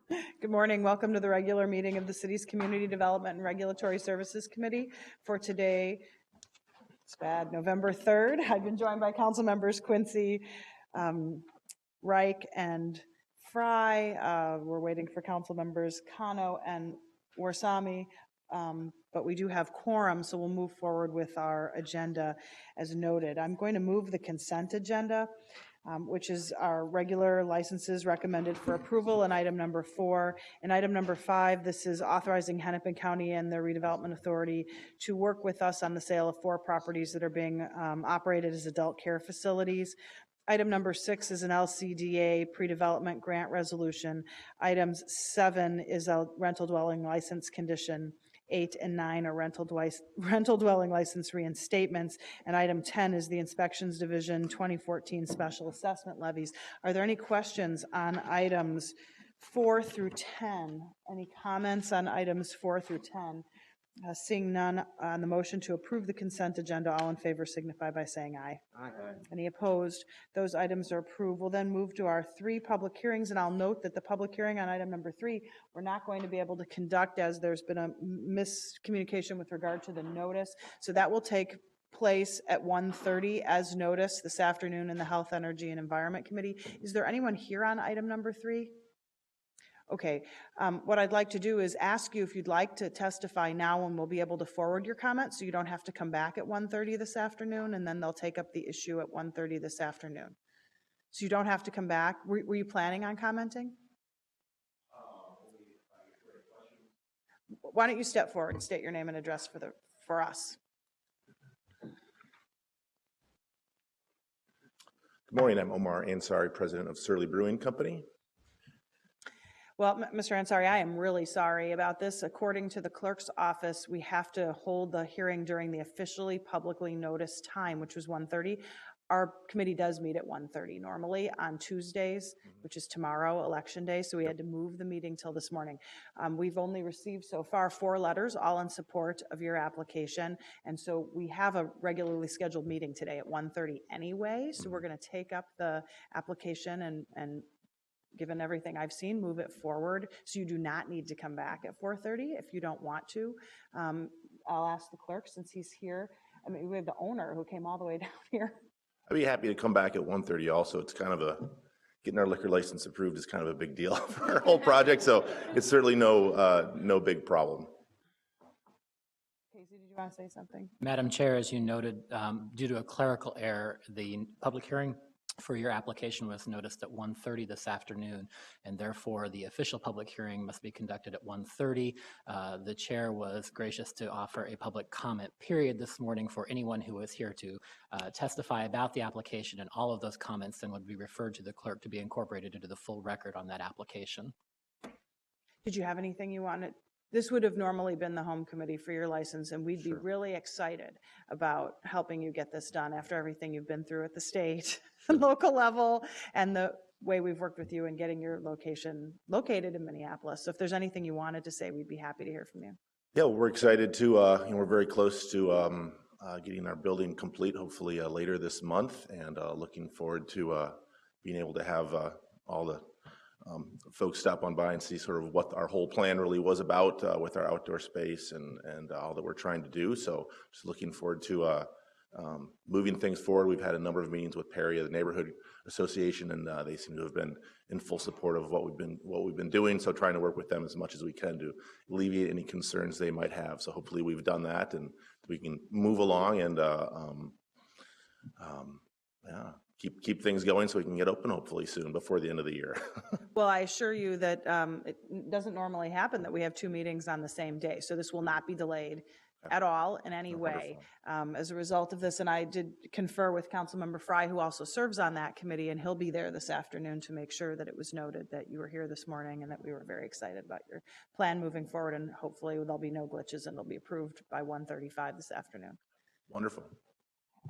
Good morning. Welcome to the regular meeting of the city's Community Development and Regulatory Services Committee for today. It's bad, November 3rd. I've been joined by council members Quincy, Reich, and Fry. We're waiting for council members Kano and Warsami, but we do have quorum, so we'll move forward with our agenda as noted. I'm going to move the consent agenda, which is our regular licenses recommended for approval, and item number 4. And item number 5, this is authorizing Hennepin County and the Redevelopment Authority to work with us on the sale of 4 properties that are being operated as adult care facilities. Item number 6 is an LCDA pre-development grant resolution. Items 7 is a rental dwelling license condition. 8 and 9 are rental dwelling license reinstatements, and item 10 is the Inspections Division 2014 Special Assessment Levies. Are there any questions on items 4 through 10? Any comments on items 4 through 10? Seeing none, on the motion to approve the consent agenda, all in favor signify by saying aye. Aye. Any opposed? Those items are approved. We'll then move to our 3 public hearings, and I'll note that the public hearing on item number 3, we're not going to be able to conduct as there's been a miscommunication with regard to the notice. So that will take place at 1:30 as noticed this afternoon in the Health, Energy, and Environment Committee. Is there anyone here on item number 3? Okay, what I'd like to do is ask you if you'd like to testify now, and we'll be able to forward your comments so you don't have to come back at 1:30 this afternoon, and then they'll take up the issue at 1:30 this afternoon. So you don't have to come back. Were you planning on commenting? Why don't you step forward and state your name and address for us? Good morning. I'm Omar Ansari, president of Surly Brewing Company. Well, Mr. Ansari, I am really sorry about this. According to the clerk's office, we have to hold the hearing during the officially publicly noticed time, which was 1:30. Our committee does meet at 1:30 normally on Tuesdays, which is tomorrow, Election Day, so we had to move the meeting till this morning. We've only received so far 4 letters, all in support of your application, and so we have a regularly scheduled meeting today at 1:30 anyway, so we're going to take up the application and given everything I've seen, move it forward. So you do not need to come back at 4:30 if you don't want to. I'll ask the clerk since he's here. I mean, we have the owner who came all the way down here. I'd be happy to come back at 1:30 also. It's kind of getting our liquor license approved is kind of a big deal for our whole project, so it's certainly no big problem. Casey, did you want to say something? Madam Chair, as you noted, due to a clerical error, the public hearing for your application was noticed at 1:30 this afternoon, and therefore the official public hearing must be conducted at 1:30. The chair was gracious to offer a public comment period this morning for anyone who was here to testify about the application, and all of those comments then would be referred to the clerk to be incorporated into the full record on that application. Did you have anything you wanted? This would have normally been the home committee for your license, and we'd be really excited about helping you get this done after everything you've been through at the state and local level and the way we've worked with you in getting your location located in Minneapolis. So if there's anything you wanted to say, we'd be happy to hear from you. Yeah, we're excited to, we're very close to getting our building complete, hopefully later this month, and looking forward to being able to have all the folks stop on by and see sort of what our whole plan really was about with our outdoor space and all that we're trying to do. So just looking forward to moving things forward. We've had a number of meetings with Perry, the neighborhood association, and they seem to have been in full support of what we've been doing. So trying to work with them as much as we can to alleviate any concerns they might have. So hopefully we've done that and we can move along and yeah, keep things going so we can get open hopefully soon before the end of the year. Well, I assure you that it doesn't normally happen that we have 2 meetings on the same day. So this will not be delayed at all in any way as a result of this. And I did confer with Councilmember Fry, who also serves on that committee, and he'll be there this afternoon to make sure that it was noted that you were here this morning and that we were very excited about your plan moving forward. And hopefully there'll be no glitches and it'll be approved by 1:35 this afternoon. Wonderful.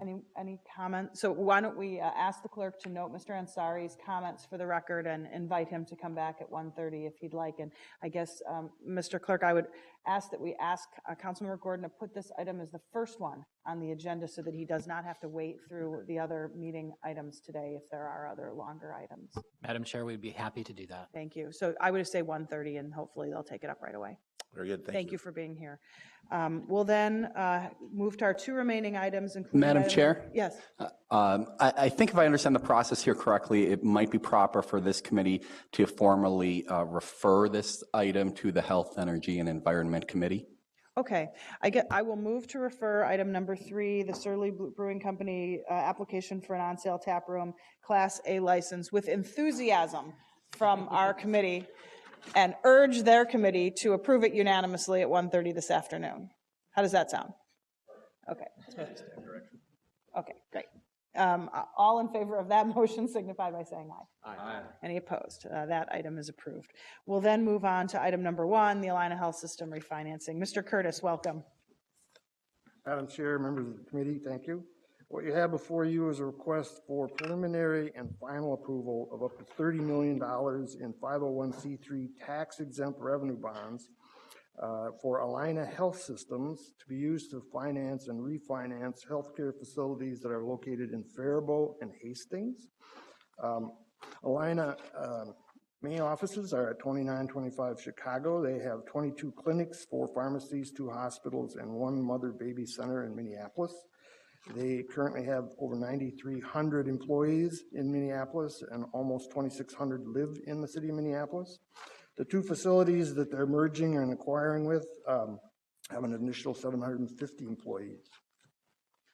Any comment? So why don't we ask the clerk to note Mr. Ansari's comments for the record and invite him to come back at 1:30 if he'd like. And I guess, Mr. Clerk, I would ask that we ask Councilmember Gordon to put this item as the first one on the agenda so that he does not have to wait through the other meeting items today if there are other longer items. Madam Chair, we'd be happy to do that. Thank you. So I would say 1:30 and hopefully they'll take it up right away. Very good, Thank you for being here. We'll then move to our two remaining items, including Madam Chair? Yes. I think if I understand the process here correctly, it might be proper for this committee to formally refer this item to the Health, Energy, and Environment Committee. Okay, I will move to refer item number 3, the Surly Brewing Company application for an on-sale tap room Class A license with enthusiasm from our committee, and urge their committee to approve it unanimously at 1:30 this afternoon. How does that sound? Okay. Okay, great. All in favor of that motion signify by saying aye. Aye. Any opposed? That item is approved. We'll then move on to item number 1, the Allina Health System refinancing. Mr. Curtis, welcome. Madam Chair, members of the committee, thank you. What you have before you is a request for preliminary and final approval of up to $30 million in 501c3 tax-exempt revenue bonds for Allina Health Systems to be used to finance and refinance healthcare facilities that are located in Faribault and Hastings. Allina main offices are at 2925 Chicago. They have 22 clinics, 4 pharmacies, 2 hospitals, and 1 mother-baby center in Minneapolis. They currently have over 9,300 employees in Minneapolis, and almost 2,600 live in the city of Minneapolis. The 2 facilities that they're merging and acquiring with have an initial 750 employees.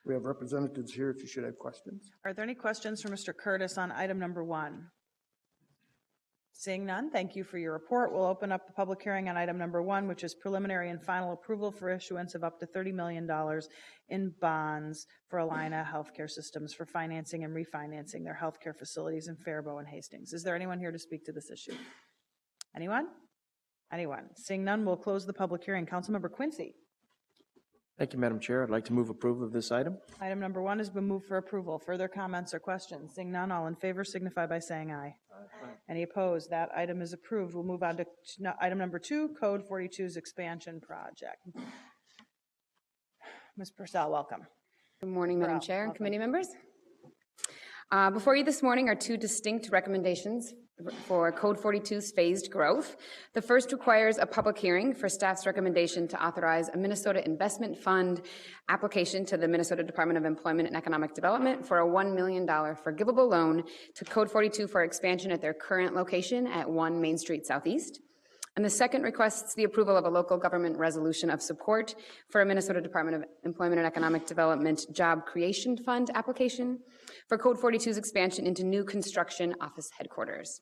We have representatives here if you should have questions. Are there any questions for Mr. Curtis on item number 1? Seeing none, thank you for your report. We'll open up the public hearing on item number 1, which is preliminary and final approval for issuance of up to $30 million in bonds for Allina Healthcare Systems for financing and refinancing their healthcare facilities in Faribault and Hastings. Is there anyone here to speak to this issue? Anyone? Anyone? Seeing none, we'll close the public hearing. Councilmember Quincy. Thank you, Madam Chair. I'd like to move approval of this item. Item number 1 has been moved for approval. Further comments or questions? Seeing none, all in favor signify by saying aye. Aye. Any opposed? That item is approved. We'll move on to item number 2, Code 42's expansion project. Ms. Purcell, welcome. Good morning, Madam Chair and welcome. committee members. Before you this morning are 2 distinct recommendations for Code 42's phased growth. The first requires a public hearing for staff's recommendation to authorize a Minnesota Investment Fund application to the Minnesota Department of Employment and Economic Development for a $1 million forgivable loan to Code 42 for expansion at their current location at 1 Main Street Southeast. And the second requests the approval of a local government resolution of support for a Minnesota Department of Employment and Economic Development Job Creation Fund application for Code 42's expansion into new construction office headquarters.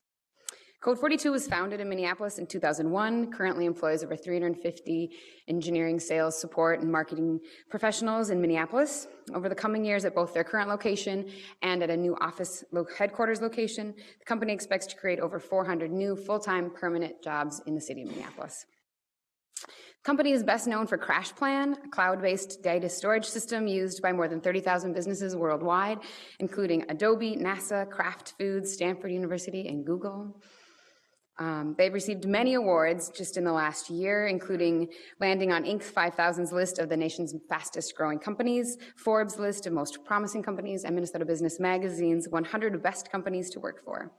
Code 42 was founded in Minneapolis in 2001, currently employs over 350 engineering, sales, support, and marketing professionals in Minneapolis. Over the coming years at both their current location and at a new office headquarters location, the company expects to create over 400 new full-time permanent jobs in the city of Minneapolis. The company is best known for CrashPlan, a cloud-based data storage system used by more than 30,000 businesses worldwide, including Adobe, NASA, Kraft Foods, Stanford University, and Google. They've received many awards just in the last year, including landing on Inc. 5000's list of the nation's fastest growing companies, Forbes list of most promising companies, and Minnesota Business Magazine's 100 best companies to work for.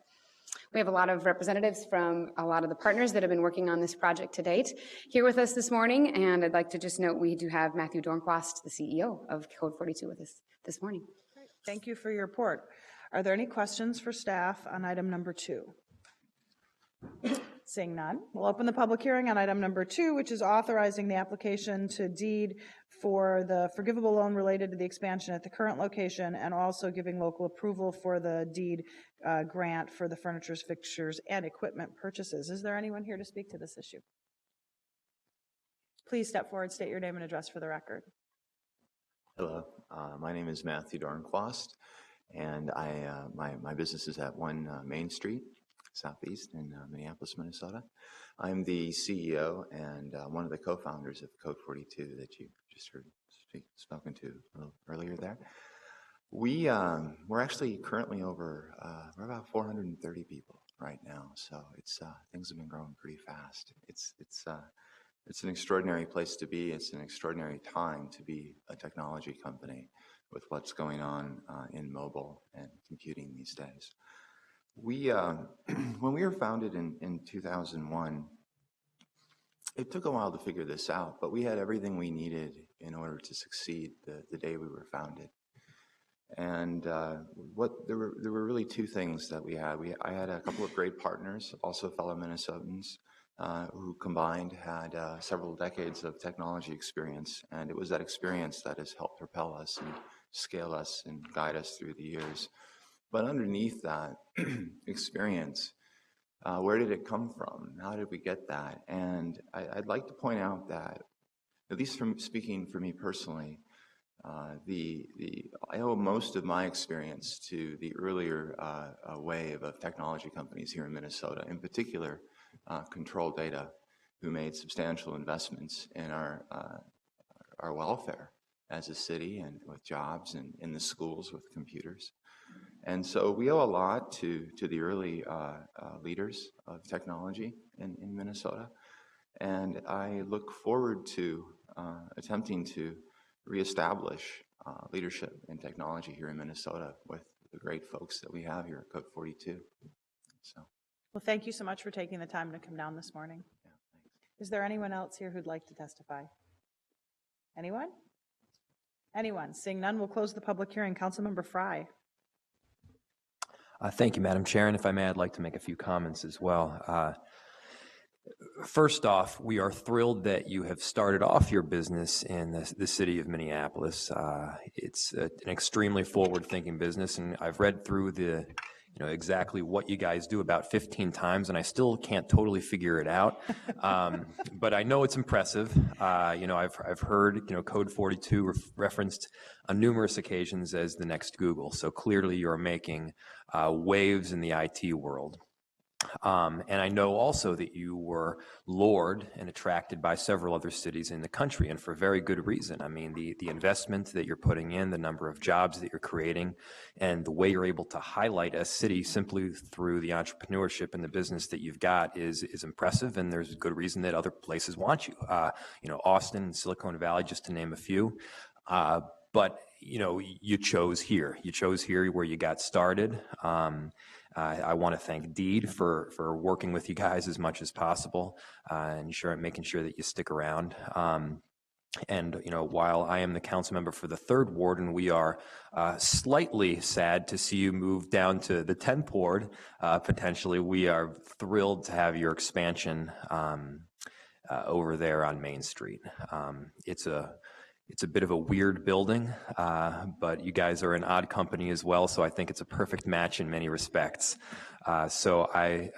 We have a lot of representatives from a lot of the partners that have been working on this project to date here with us this morning, and I'd like to just note we do have Matthew Dornquist, the CEO of Code 42, with us this morning. Great. Thank you for your report. Are there any questions for staff on item number 2? Seeing none, we'll open the public hearing on item number 2, which is authorizing the application to deed for the forgivable loan related to the expansion at the current location, and also giving local approval for the deed grant for the furniture, fixtures, and equipment purchases. Is there anyone here to speak to this issue? Please step forward, state your name and address for the record. Hello, my name is Matthew Dornquist, and my business is at 1 Main Street Southeast in Minneapolis, Minnesota. I'm the CEO and one of the co-founders of Code 42 that you just heard spoken to a little earlier there. We're actually currently over, we're about 430 people right now. So it's, things have been growing pretty fast. It's an extraordinary place to be. It's an extraordinary time to be a technology company with what's going on in mobile and computing these days. We, when we were founded in 2001, it took a while to figure this out, but we had everything we needed in order to succeed the day we were founded. And there were really two things that we had. I had a couple of great partners, also fellow Minnesotans, who combined had several decades of technology experience, and it was that experience that has helped propel us and scale us and guide us through the years. But underneath that experience, where did it come from? How did we get that? And I'd like to point out that, at least from speaking for me personally, I owe most of my experience to the earlier wave of technology companies here in Minnesota, in particular, Control Data, who made substantial investments in our welfare as a city and with jobs and in the schools with computers. And so we owe a lot to the early leaders of technology in Minnesota. And I look forward to attempting to reestablish leadership in technology here in Minnesota with the great folks that we have here at Code 42. So, Well, thank you so much for taking the time to come down this morning. yeah, thanks. Is there anyone else here who'd like to testify? Anyone? Anyone? Seeing none, we'll close the public hearing. Councilmember Frye. Thank you, Madam Chair, and if I may, I'd like to make a few comments as well. First off, we are thrilled that you have started off your business in the city of Minneapolis. It's an extremely forward-thinking business, and I've read through exactly what you guys do about 15 times, and I still can't totally figure it out. But I know it's impressive. I've heard Code 42 referenced on numerous occasions as the next Google. So clearly, you're making waves in the IT world. And I know also that you were lured and attracted by several other cities in the country, and for very good reason. I mean, the investment that you're putting in, the number of jobs that you're creating, and the way you're able to highlight a city simply through the entrepreneurship and the business that you've got is impressive, and there's a good reason that other places want you. Austin and Silicon Valley, just to name a few. But you chose here. You chose here where you got started. I want to thank Deed for working with you guys as much as possible and making sure that you stick around. And while I am the council member for the 3rd ward, and we are slightly sad to see you move down to the 10th ward, potentially, we are thrilled to have your expansion over there on Main Street. It's a bit of a weird building, but you guys are an odd company as well, so I think it's a perfect match in many respects. So I,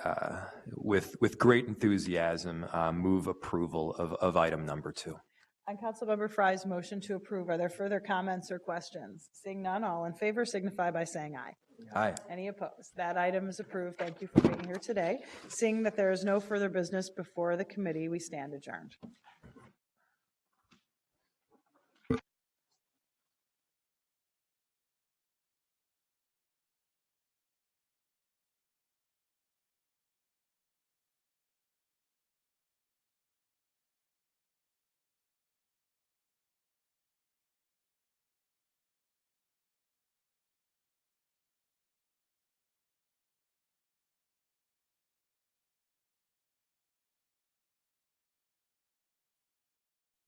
with great enthusiasm, move approval of item number 2. On Councilmember Frye's motion to approve, are there further comments or questions? Seeing none, all in favor signify by saying aye. Aye. Any opposed? That item is approved. Thank you for being here today. Seeing that there is no further business before the committee, we stand adjourned.